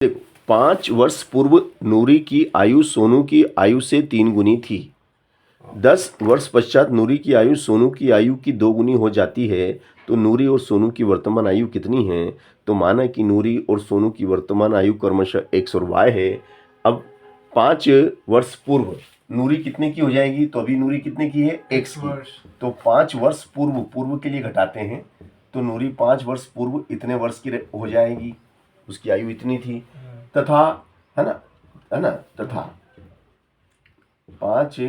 देखो, 5 वर्ष पूर्व नूरी की आयु सोनू की आयु से 3 गुनी थी। 10 वर्ष पश्चात नूरी की आयु सोनू की आयु की 2 गुनी हो जाती है, तो नूरी और सोनू की वर्तमान आयु कितनी है? तो माना कि नूरी और सोनू की वर्तमान आयु क्रमशः x और y है। अब 5 वर्ष पूर्व नूरी कितने की हो जाएगी? तो अभी नूरी कितने की है? x की। तो 5 वर्ष पूर्व, पूर्व के लिए घटाते हैं, तो नूरी 5 वर्ष पूर्व इतने वर्ष की हो जाएगी, उसकी आयु इतनी थी। तथा, है ना, तथा 5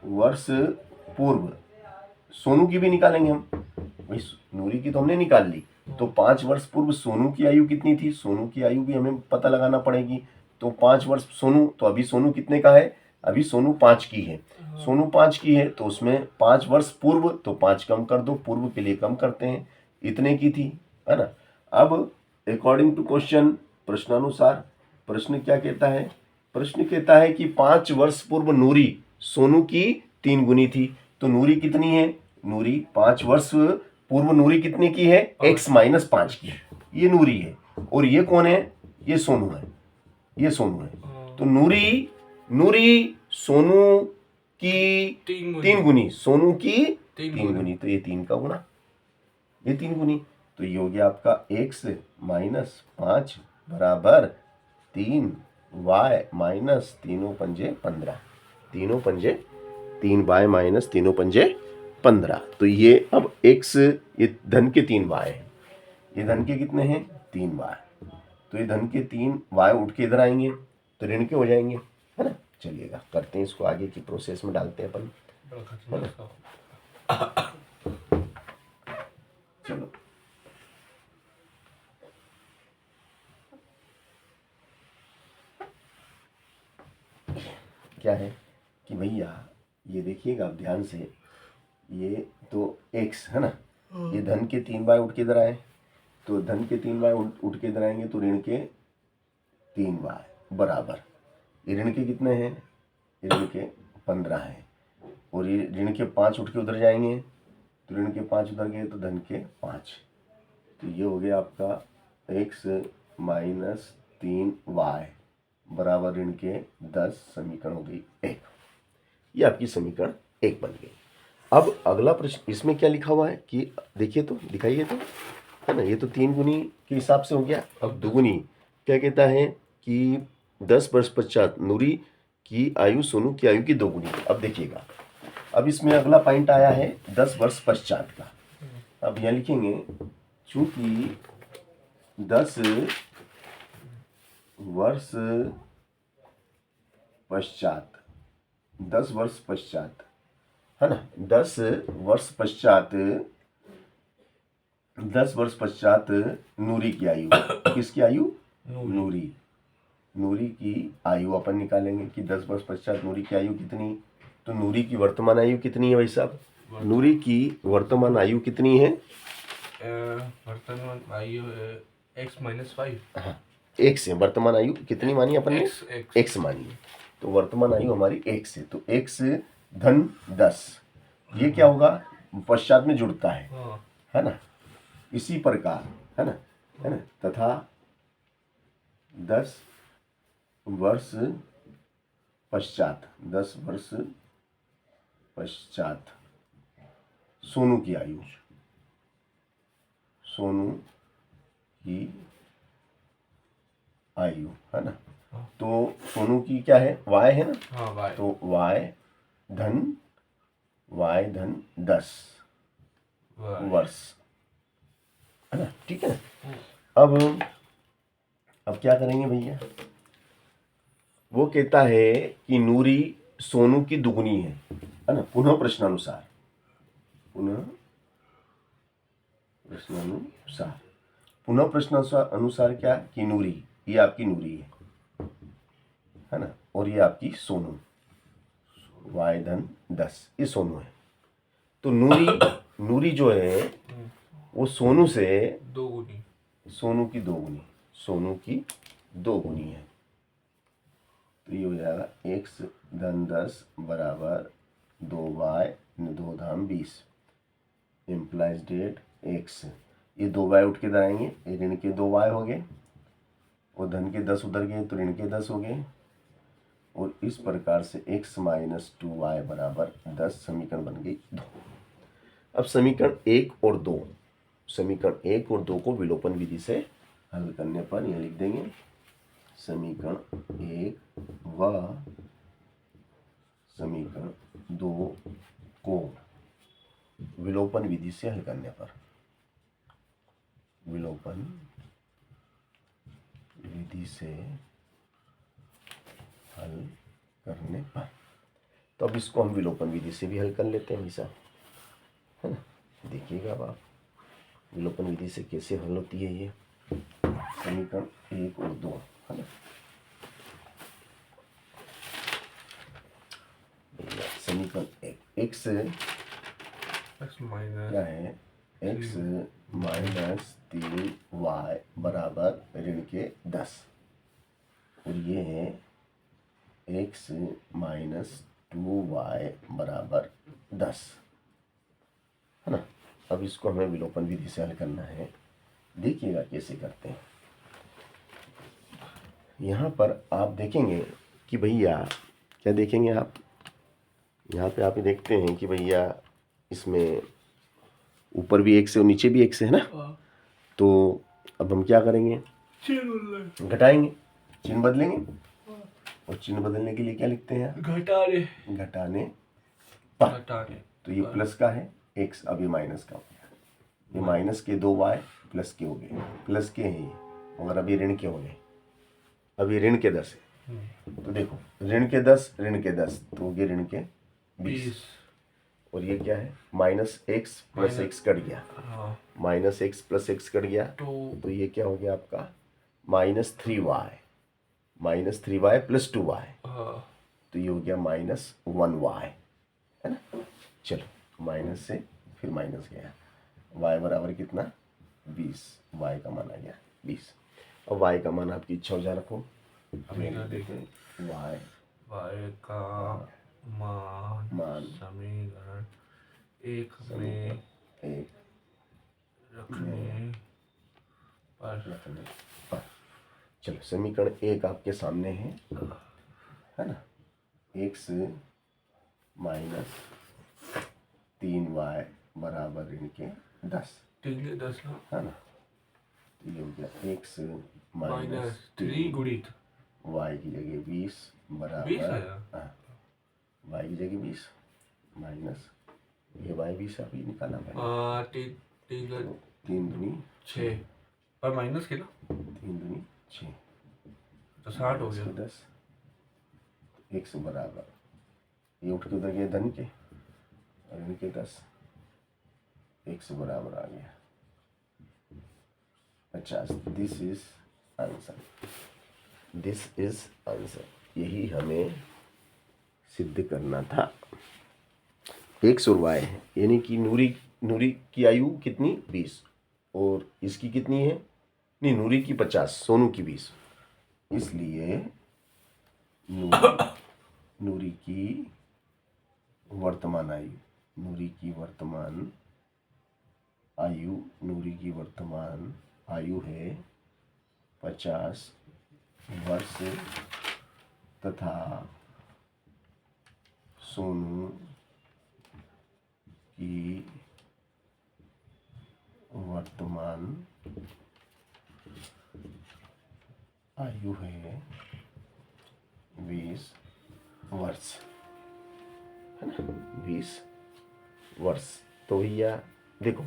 वर्ष पूर्व सोनू की भी निकालेंगे हम। भाई नूरी की तो हमने निकाल ली, तो 5 वर्ष पूर्व सोनू की आयु कितनी थी? सोनू की आयु भी हमें पता लगाना पड़ेगी। तो 5 वर्ष सोनू, तो अभी सोनू कितने का है? अभी सोनू 5 की है। सोनू 5 की है, तो उसमें 5 वर्ष पूर्व, तो 5 कम कर दो, पूर्व के लिए कम करते हैं, इतने की थी, है ना। अब अकॉर्डिंग टू क्वेश्चन, प्रश्नानुसार प्रश्न क्या कहता है? प्रश्न कहता है कि 5 वर्ष पूर्व नूरी सोनू की 3 गुनी थी। तो नूरी कितनी है? नूरी 5 वर्ष पूर्व नूरी कितने की है? x - 5 की। ये नूरी है, और ये कौन है? ये सोनू है, ये सोनू है। तो नूरी सोनू की 3 गुनी, सोनू की 3 गुनी, तो ये 3 का गुना, ये 3 गुनी। तो ये हो गया आपका x - 5 बराबर 3y माइनस 3×5 = 15। 3×5 3y - 3×5 = 15। तो ये अब x, ये धन के 3y है, ये धन के कितने हैं? 3y। तो ये धन के 3y उठ के इधर आएंगे, तो ऋण के हो जाएंगे, है ना। चलिएगा, करते हैं इसको, आगे की प्रोसेस में डालते हैं अपन, है ना। चलो, क्या है कि भैया ये देखिएगा आप ध्यान से, ये तो x है ना, ये धन के 3y उठ के इधर आए, तो धन के 3y उठ के इधर आएंगे, तो ऋण के 3y बराबर, ये ऋण के कितने हैं? ऋण के 15 है, और ये ऋण के 5 उठ के उधर जाएंगे, तो ऋण के 5 उधर गए, तो धन के 5। तो ये हो गया आपका x - 3y बराबर ऋण के 10। समीकरण हो गई 1। ये आपकी समीकरण 1 बन गई। अब अगला प्रश्न, इसमें क्या लिखा हुआ है कि देखिए, तो दिखाइए तो, है ना। ये तो 3 गुनी के हिसाब से हो गया। अब 2 गुनी क्या कहता है कि 10 वर्ष पश्चात नूरी की आयु सोनू की आयु की 2 गुनी। अब देखिएगा, अब इसमें अगला पॉइंट आया है 10 वर्ष पश्चात का। अब यहाँ लिखेंगे, चूंकि 10 वर्ष पश्चात, 10 वर्ष पश्चात, है ना, 10 वर्ष पश्चात, 10 वर्ष पश्चात नूरी की आयु, किसकी आयु? नूरी की आयु अपन निकालेंगे कि 10 वर्ष पश्चात नूरी की आयु कितनी। तो नूरी की वर्तमान आयु कितनी है भाई साहब? नूरी की वर्तमान आयु कितनी है? वर्तमान आयु x - 5। हाँ, x है। वर्तमान आयु कितनी मानी अपन ने? x मानी है। तो वर्तमान आयु हमारी x है, तो x धन 10, ये क्या होगा? पश्चात में जुड़ता है ना। इसी प्रकार, है ना, तथा 10 वर्ष पश्चात, 10 वर्ष पश्चात सोनू की आयु, सोनू की आयु, है ना। तो सोनू की क्या है? y है ना। तो y धन 10 वर्ष, है ना, ठीक है। अब क्या करेंगे भैया? वो कहता है कि नूरी सोनू की 2 गुनी है ना। पुनः प्रश्नानुसार अनुसार क्या कि नूरी, ये आपकी नूरी है ना, और ये आपकी सोनू, y धन 10, ये सोनू है। तो नूरी जो है वो सोनू से 2 गुनी, सोनू की 2 गुनी, सोनू की 2 गुनी है। तो ये हो जाएगा x धन 10 बराबर 2y 2 धाम 20 इम्प्लाइज डेट x। ये 2y उठ के इधर आएंगे, ऋण के 2y हो गए, और धन के 10 उधर गए तो ऋण के 10 हो गए, और इस प्रकार से x माइनस 2y बराबर 10 समीकरण बन गई 2। अब समीकरण 1 और 2, समीकरण 1 और 2 को विलोपन विधि से हल करने पर यह लिख देंगे समीकरण 1 व समीकरण 2 को विलोपन विधि से हल करने पर, विलोपन विधि से हल करने पर। तो अब इसको हम विलोपन विधि से भी हल कर लेते हैं हमेशा, है ना। देखिएगा अब आप विलोपन विधि से कैसे हल होती है ये समीकरण 1 और 2, है ना। समीकरण 1, x माइनस क्या है, x माइनस 3y बराबर ऋण के 10, और ये है x माइनस 2y बराबर 10, है ना। अब इसको हमें विलोपन विधि से हल करना है। देखिएगा कैसे करते हैं। यहाँ पर आप देखेंगे कि भैया क्या देखेंगे आप, यहाँ पे आप देखते हैं कि भैया इसमें ऊपर भी x है और नीचे भी x है ना। तो अब हम क्या करेंगे, घटाएंगे, चिन्ह बदलेंगे, और चिन्ह बदलने के लिए क्या लिखते हैं, घटाने पर। तो ये प्लस का है x, अब ये माइनस का हो गया, ये माइनस के 2y प्लस के हो गए, प्लस के हैं ये, मगर अब ये ऋण के हो गए, अब ये ऋण के 10 है। तो देखो ऋण के 10 तो हो गए ऋण के 20, और ये क्या है minus x plus x cut गया, minus x plus x cut गया, तो ये क्या हो गया आपका माइनस 3y प्लस 2y, तो ये हो गया माइनस 1y, है ना। चलो माइनस से फिर माइनस गया, y बराबर कितना 20, y का मान आ गया 20। अब y का मान आपकी इच्छा हो जा रखो, देखें y का मान समीकरण 1 में एक रखने पर। चलो समीकरण 1 आपके सामने है ना, x माइनस 3y बराबर ऋण के 10, है ना। तो ये हो गया x माइनस 3 गुणित y की जगह 20 बराबर, y की जगह 20 माइनस ये y 20 अभी निकालना पड़ेगा, 3 दूनी 6 और माइनस के ना 3 दूनी 6, तो 60 हो गया 10, x बराबर ये उठ के उधर गया धन के और ऋण के 10, x बराबर आ गया 50। This is answer, this is answer, यही हमें सिद्ध करना था। x और y है, यानी कि नूरी की आयु कितनी 20, और इसकी कितनी है, नहीं नूरी की 50, सोनू की 20, इसलिए नूरी की वर्तमान आयु, नूरी की वर्तमान आयु है 50 वर्ष, तथा सोनू की वर्तमान आयु है 20 वर्ष, है ना, 20 वर्ष। तो भैया देखो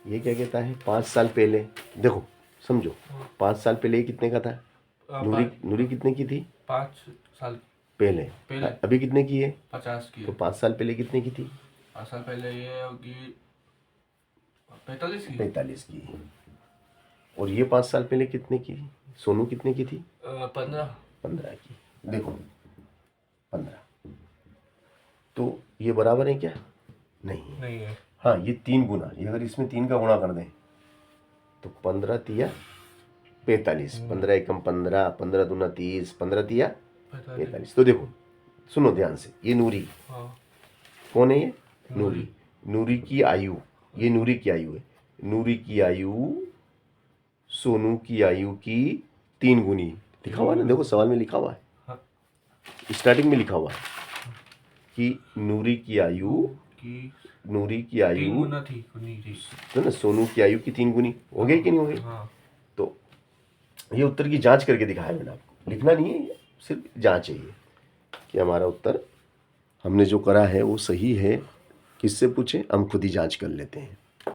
ये क्या कहता है 5 साल पहले, देखो समझो 5 साल पहले ये कितने का था, नूरी कितने की थी 5 साल पहले, अभी कितने की है 50 की। तो 5 साल पहले कितने की थी, 5 साल पहले ये होगी 45 की। 45 की। और ये 5 साल पहले कितने की, सोनू कितने की थी 15 की। देखो 15, तो ये बराबर है क्या, नहीं है। हाँ ये 3 गुना, ये अगर इसमें 3 का गुणा कर दें तो 15 तिया 45, 15 एकम 15, 15 दूना 30, 15 तिया 45। तो देखो सुनो ध्यान से, ये नूरी कौन है, ये नूरी की आयु, ये नूरी की आयु है, नूरी की आयु सोनू की आयु की 3 गुनी। लिखा हुआ है ना, देखो सवाल में लिखा हुआ है, हाँ स्टार्टिंग में लिखा हुआ है कि नूरी की आयु कि 3 आयु गुना थी गुनी थी। है ना, सोनू की आयु की 3 गुनी। हो गई कि नहीं हो गई? हाँ तो ये उत्तर की जांच करके दिखाया मैंने आपको, लिखना नहीं है, ये सिर्फ जांच है ये कि हमारा उत्तर हमने जो करा है वो सही है। किससे पूछे? हम खुद ही जांच कर लेते हैं।